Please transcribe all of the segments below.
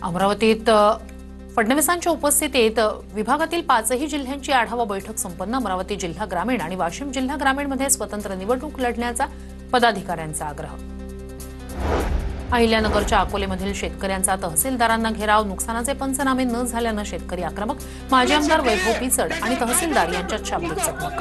अमरावतीत फडणवीसांच्या उपस्थितीत विभागातील 5ही जिल्ह्यांची आढावा बैठक संपन्न। अमरावती जिल्हा ग्रामीण आणि वाशिम जिल्हा ग्रामीणमध्ये स्वतंत्र निवडणूक लढण्याचा पदाधिकाऱ्यांचा आग्रह। अहिल्यानगरच्या अकोलेमधील शेतकऱ्यांचा तहसीलदारांना घेराव। नुकसानाचे पंचनामे न झाल्याने शेतकरी आक्रमक। माजी आमदार वैभव पिचड आणि तहसीलदार यांच्यात शाब्दिक चकमक।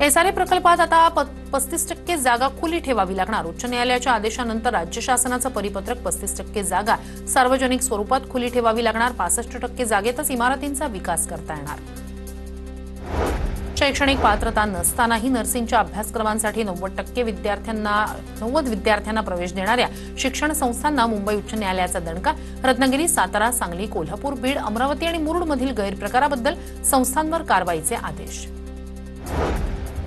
एसआरए प्रकल्पात आता 35% जागा खुली ठेवावी लागणार। उच्च न्यायालयाच्या आदेशानंतर राज्य शासनाचं परिपत्रक 35% जागा सार्वजनिक स्वरूपात खुली ठेवावी लागणार। 65% जागेतच इमारतींचा विकास करता येणार। शैक्षणिक पात्रता नसतानाही नर्सिंगच्या अभ्यासक्रमांसाठी 90% विद्यार्थ्यांना प्रवेश देणाऱ्या शिक्षण संस्थांना मुंबई उच्च न्यायालयाचा दणका। रत्नागिरी, सातारा, सांगली, कोल्हापूर, बीड, अमरावती आणि मुरुडमधील गैरप्रकाराबद्दल संस्थांवर कारवाईचे आदेश।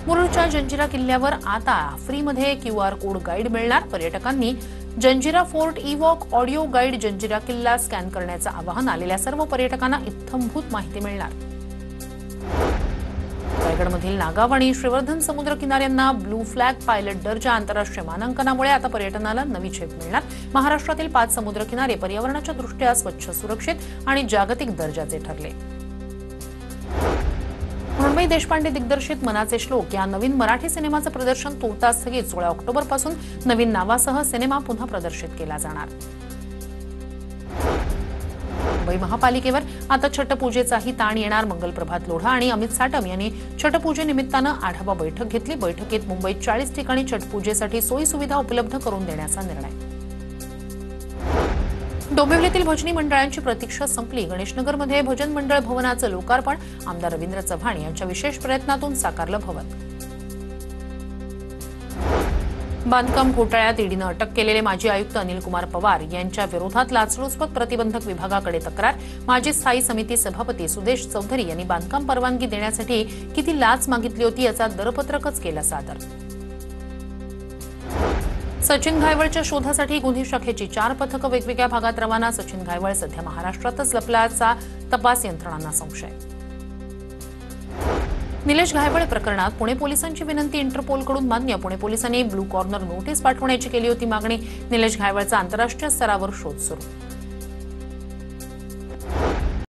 मुरुडच्या जंजिरा किल्ल्यावर आता फ्रीमध्ये QR कोड गाईड मिळणार। पर्यटकांनी Janjira fort E-walk audio guide Janjira किल्ला स्कॅन करण्याचं आवाहन। आलेल्या सर्व पर्यटकांना इत्थंभूत माहिती मिळणार। रायगडमधील नागाव आणि श्रीवर्धन समुद्र किनाऱ्यांना ब्लू फ्लॅग पायलट दर्जा आंतरराष्ट्रीय मानांकनामुळे आता पर्यटनाला नवी झेप मिळणार। महाराष्ट्रातील 5 समुद्र किनारे पर्यावरणाच्या दृष्ट्या स्वच्छ, सुरक्षित आणि जागतिक दर्जाचे ठरले। मृण्मयी देशपांडे दिग्दर्शित मनाचे श्लोक या नवीन मराठी सिनेमाचं प्रदर्शन तूर्तास स्थगित। 16 ऑक्टोबरपासून नवीन नावासह सिनेमा पुन्हा प्रदर्शित केला जाणार। मुंबई महापालिकेवर आता छटपूजेचाही ताण येणार। मंगलप्रभात लोढा आणि अमित साटम यांनी छटपूजेनिमित्तानं आढावा बैठक घेतली। बैठकीत मुंबईत 40 ठिकाणी छटपूजेसाठी सोयी सुविधा उपलब्ध करून देण्याचा निर्णय। डोंबिवलीतील भजनी मंडळांची प्रतीक्षा संपली। गणेशनगरमध्ये भजन मंडळ भवनाचं लोकार्पण आमदार रवींद्र चव्हाण यांच्या विशेष प्रयत्नातून साकारलं भवन। बांधकाम घोटाळ्यात ईडीनं अटक केलेले माजी आयुक्त अनिल कुमार पवार यांच्या विरोधात लाचलुचपत प्रतिबंधक विभागाकडे तक्रार। माजी स्थायी समिती सभापती सुदेश चौधरी यांनी बांधकाम परवानगी देण्यासाठी किती लाच मागितली होती याचा दरपत्रकच केलं सादर। सचिन घायवळच्या शोधासाठी गुन्हे शाखेची 4 पथकं वेगवेगळ्या भागात रवाना। सचिन घायवळ सध्या महाराष्ट्रातच लपल्याचा तपास यंत्रणांना संशय। निलेश घायवळ प्रकरणात पुणे पोलिसांची विनंती इंटरपोलकडून मान्य। पुणे पोलिसांनी ब्लू कॉर्नर नोटीस पाठवण्याची केली होती मागणी। निलेश घायवळचा आंतरराष्ट्रीय स्तरावर शोध सुरू।